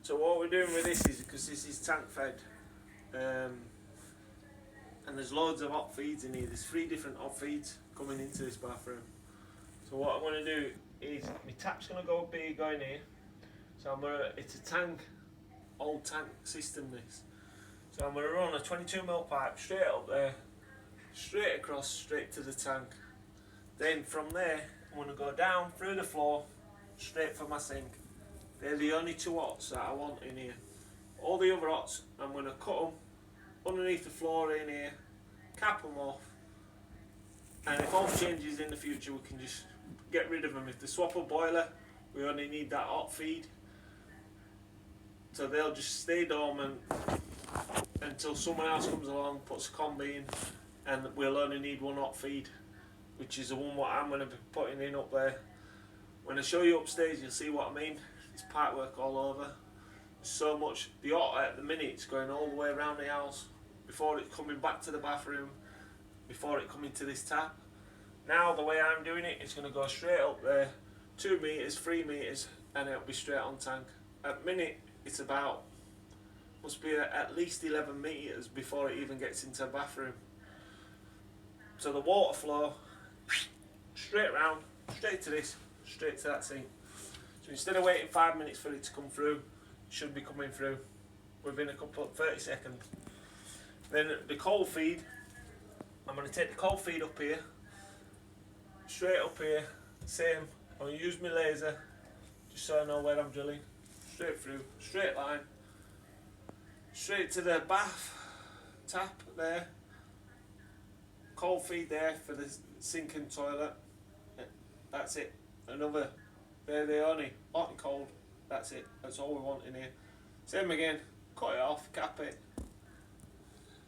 So what we're doing with this is, because this is tank fed, and there's loads of hot feeds in here. There's 3 different hot feeds coming into this bathroom. So what I'm going to do is, my tap's going to go in here. So it's a tank, old tank system this. So I'm going to run a 22mm pipe straight up there, straight across, straight to the tank. Then from there, I'm going to go down through the floor, straight for my sink. They're the only 2 hots that I want in here. All the other hots, I'm going to cut them underneath the floor in here, cap them off, and if all changes in the future, we can just get rid of them. If they swap a boiler, we only need that hot feed. So they'll just stay dormant until someone else comes along, puts a combi in, and we'll only need 1 hot feed, which is the one what I'm going to be putting in up there. When I show you upstairs, you'll see what I mean. It's pipe work all over. So much. The hot at the minute is going all the way around the house before it's coming back to the bathroom, before it coming to this tap. Now the way I'm doing it, it's going to go straight up there, 2 meters, 3 meters, and it'll be straight on tank. At the minute, it's about, must be at least 11 meters before it even gets into the bathroom. So the water flow, straight round, straight to this, straight to that sink. So instead of waiting 5 minutes for it to come through, it should be coming through within a couple of 30 seconds. Then the cold feed, I'm going to take the cold feed up here, straight up here, same. I'll use my laser just so I know where I'm drilling. Straight through, straight line, straight to the bath tap there. Cold feed there for the sink and toilet. That's it. Another, they're the only hot and cold. That's it. That's all we want in here. Same again. Cut it off, cap it.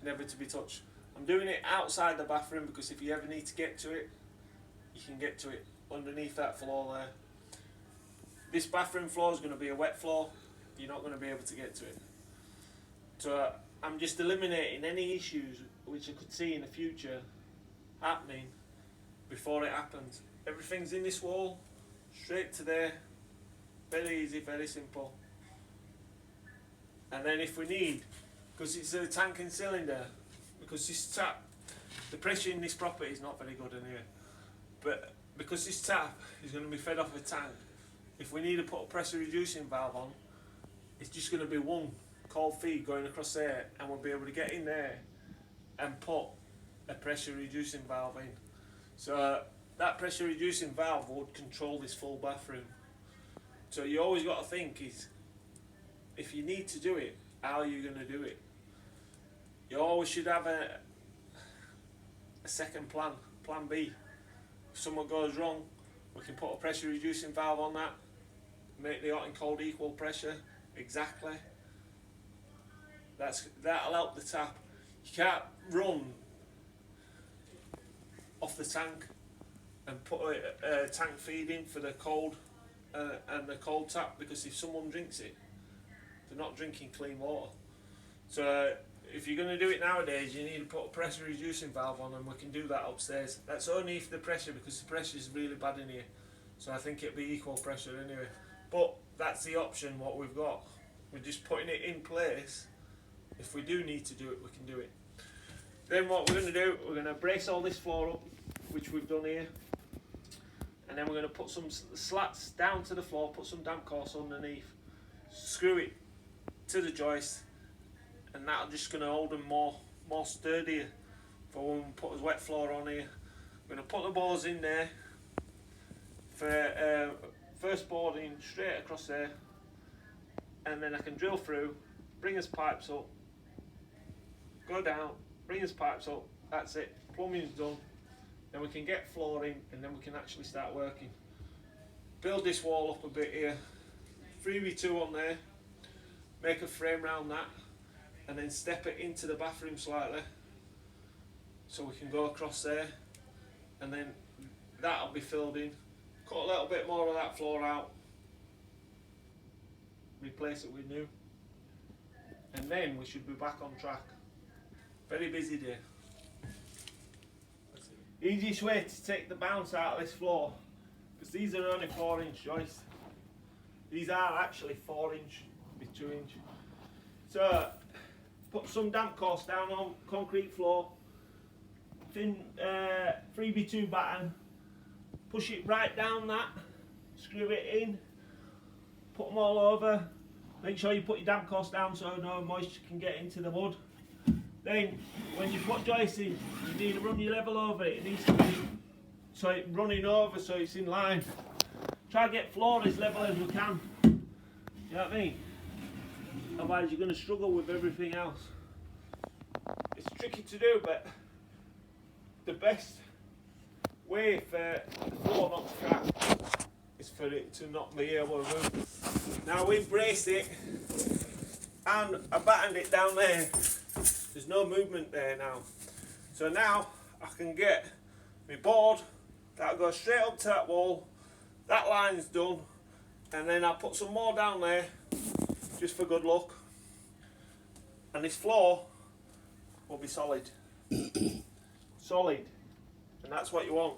Never to be touched. I'm doing it outside the bathroom because if you ever need to get to it, you can get to it underneath that floor there. This bathroom floor is going to be a wet floor. You're not going to be able to get to it. So I'm just eliminating any issues which I could see in the future happening before it happens. Everything's in this wall, straight to there. Very easy, very simple. And then if we need, because it's a tank and cylinder, because this tap, the pressure in this property is not very good anyway, but because this tap is going to be fed off a tank, if we need to put a pressure reducing valve on, it's just going to be 1 cold feed going across there, and we'll be able to get in there and put a pressure reducing valve in. So that pressure reducing valve would control this full bathroom. So you always got to think is, if you need to do it, how are you going to do it? You always should have a second plan, plan B. If something goes wrong, we can put a pressure reducing valve on that, make the hot and cold equal pressure, exactly. That'll help the tap. You can't run off the tank and put a tank feed in for the cold and the cold tap, because if someone drinks it, they're not drinking clean water. So if you're going to do it nowadays, you need to put a pressure reducing valve on, and we can do that upstairs. That's only if the pressure, because the pressure is really bad in here. So I think it'll be equal pressure anyway. But that's the option what we've got. We're just putting it in place. If we do need to do it, we can do it. Then what we're going to do, we're going to brace all this floor up, which we've done here. And then we're going to put some slats down to the floor, put some damp course underneath, screw it to the joist, and that'll just going to hold them more sturdier for when we put a wet floor on here. We're going to put the boards in there for first boarding straight across there, and then I can drill through, bring us pipes up, go down, bring us pipes up, that's it, plumbing's done. Then we can get flooring, and then we can actually start working. Build this wall up a bit here, 3v2 on there, make a frame around that, and then step it into the bathroom slightly, so we can go across there, and then that'll be filled in. Cut a little bit more of that floor out, replace it with new, and then we should be back on track. Very busy day. Easiest way to take the bounce out of this floor, because these are only 4-inch joists. These are actually 4-inch 2 inch. So put some damp course down on concrete floor, thin 3x2 batten, push it right down that, screw it in, put them all over. Make sure you put your damp course down so no moisture can get into the mud. Then when you put joist in, you need to run your level over it. It needs to be so it's running over so it's in line. Try to get floor as level as we can. You know what I mean? Otherwise you're going to struggle with everything else. It's tricky to do, but the best way for the floor not to crack is for it to not be able to move. Now we've braced it and I battened it down there. There's no movement there now. So now I can get my board that'll go straight up to that wall. That line's done, and then I'll put some more down there just for good luck. And this floor will be solid. Solid. And that's what you want.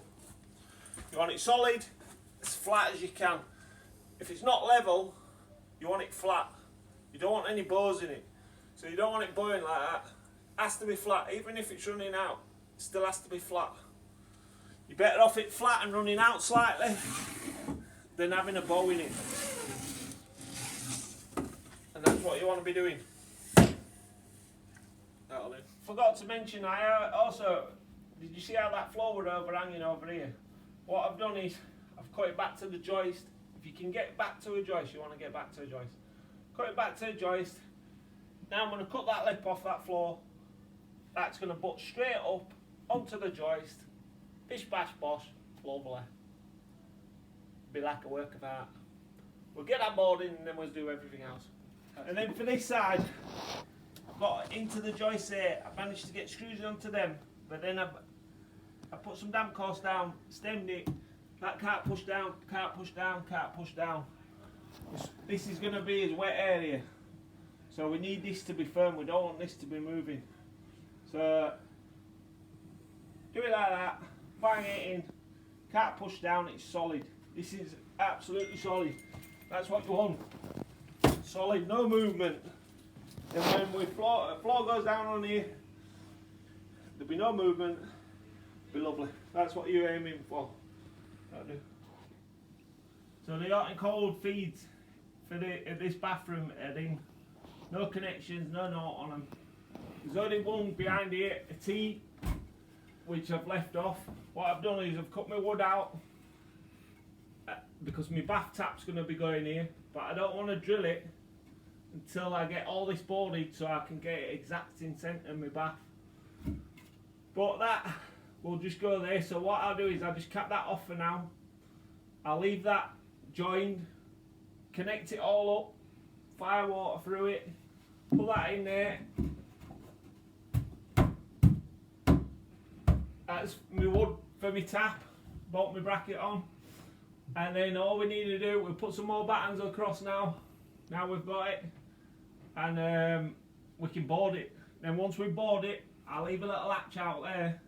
You want it solid, as flat as you can. If it's not level, you want it flat. You don't want any bows in it. So you don't want it bowing like that. It has to be flat. Even if it's running out, it still has to be flat. You're better off it flat and running out slightly than having a bow in it. And that's what you want to be doing. That'll do. Forgot to mention, I also, did you see how that floor was overhanging over here? What I've done is, I've cut it back to the joist. If you can get back to a joist, you want to get back to a joist. Cut it back to a joist. Now I'm going to cut that lip off that floor. That's going to butt straight up onto the joist. Bish bash bosh, lovely. Be like a work of art. We'll get that board in and then we'll do everything else. And then for this side, I've got into the joist there. I managed to get screws onto them, but then I put some damp course down, stemmed it. That can't push down, can't push down, can't push down. This is going to be his wet area. So we need this to be firm, we don't want this to be moving. So do it like that, bang it in, can't push down, it's solid. This is absolutely solid. That's what you want. Solid, no movement. And when floor goes down on here, there'll be no movement, it'll be lovely. That's what you're aiming for. That'll do. So the hot and cold feeds for this bathroom are in. No connections, no knot on them. There's only one behind here, a T, which I've left off. What I've done is I've cut my wood out because my bath tap's going to be going here, but I don't want to drill it until I get all this boarded so I can get it exact in centre of my bath. But that will just go there, so what I'll do is I'll just cap that off for now. I'll leave that joined, connect it all up, fire water through it, put that in there. That's my wood for my tap, bolt my bracket on, and then all we need to do, we'll put some more battens across now. Now we've got it, and we can board it. Then once we board it, I'll leave a little latch out there,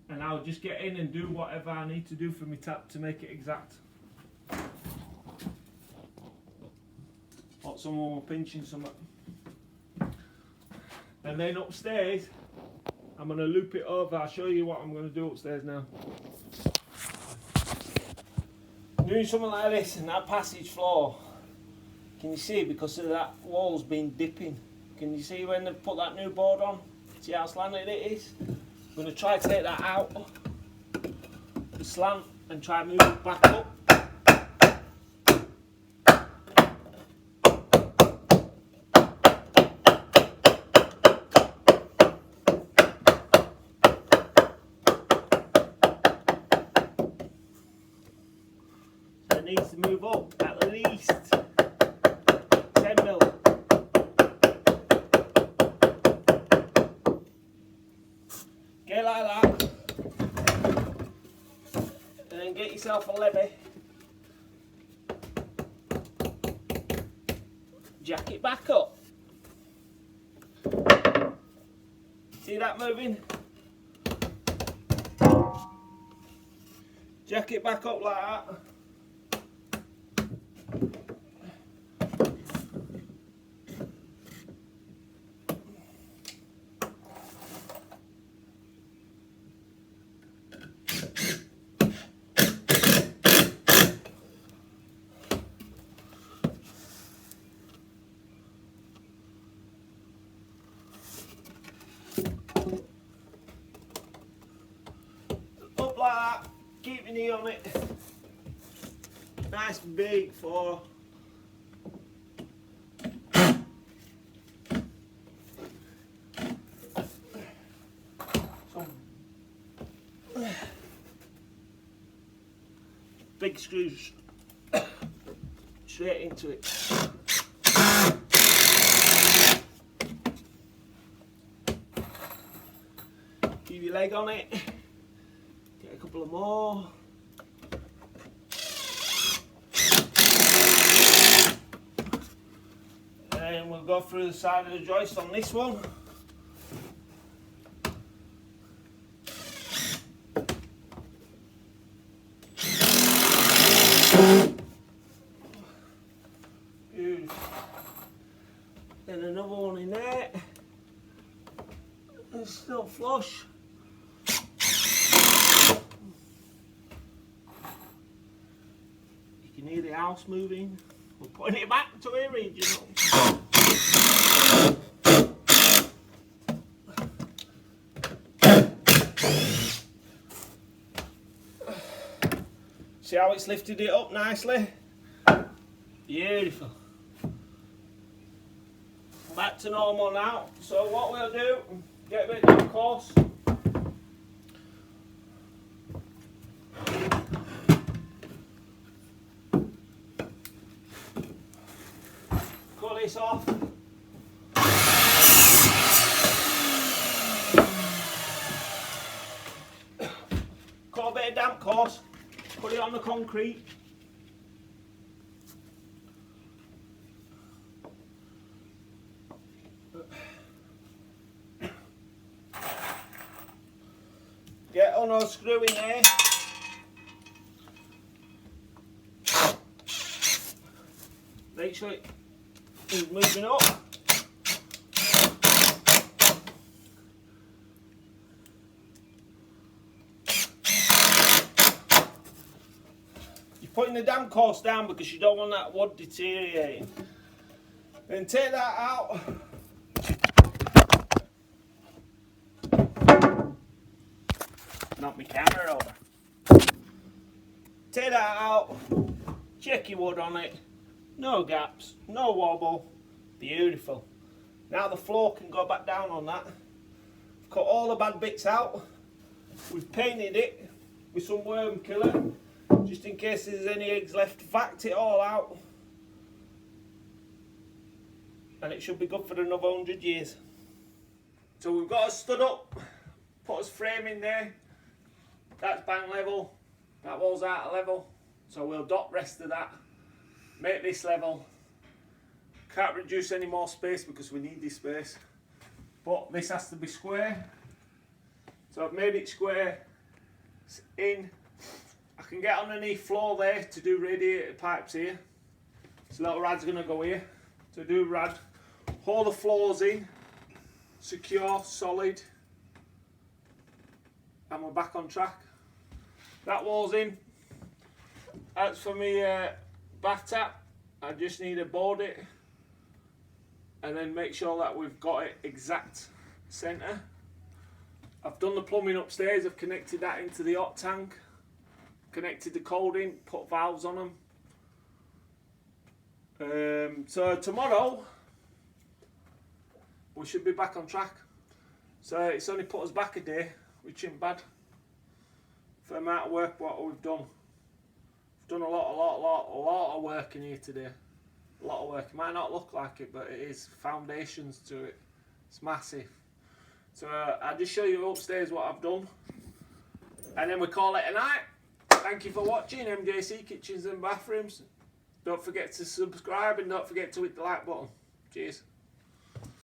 and I'll just get in and do whatever I need to do for my tap to make it exact. Thought someone were pinching something. And then upstairs, I'm going to loop it over. I'll show you what I'm going to do upstairs now. Doing something like this in that passage floor. Can you see, because of that wall's been dipping? Can you see when they've put that new board on? See how slanted it is? I'm going to try to take that out, the slant, and try and move it back up. So it needs to move up at least 10 mil. Get like that, and then get yourself a levy, jack it back up. See that moving? Jack it back up like that. my knee on it. Nice big for some big screws straight into it. Keep your leg on it. Get a couple of more. And we'll go through the side of the joist on this one. Beautiful. Then another one in there. It's still flush. You can hear the house moving. We're putting it back to here, you know. See how it's lifted it up nicely? Beautiful. Back to normal now. So what we'll do, get a bit of the course. Cut this off. Cut a bit of damp course. Put it on the concrete. Get on our screw in there. Make sure it is moving up. You're putting the damp course down because you don't want that wood deteriorating. Then take that out. Knock my camera over. Take that out, check your wood on it, no gaps, no wobble, beautiful. Now the floor can go back down on that. We've cut all the bad bits out, we've painted it with some worm killer, just in case there's any eggs left, vacked it all out, and it should be good for another 100 years. So we've got a stud up, put us frame in there. That's bang level, that wall's out of level, so we'll dot rest of that, make this level. Can't reduce any more space because we need this space, but this has to be square, so I've made it square. It's in. I can get underneath floor there to do radiator pipes here, so little rad's going to go here to do rad. Hold the floors in, secure, solid, and we're back on track. That wall's in. That's for me bath tap. I just need to board it and then make sure that we've got it exact centre. I've done the plumbing upstairs. I've connected that into the hot tank, connected the cold in, put valves on them. So tomorrow we should be back on track. So it's only put us back a day, which isn't bad for the amount of work what we've done. We've done a lot of work in here today. A lot of work. It might not look like it, but it is. Foundations to it. It's massive. So I'll just show you upstairs what I've done, and then we call it a night. Thank you for watching MJC Kitchens and Bathrooms. Don't forget to subscribe and don't forget to hit the like button. Cheers.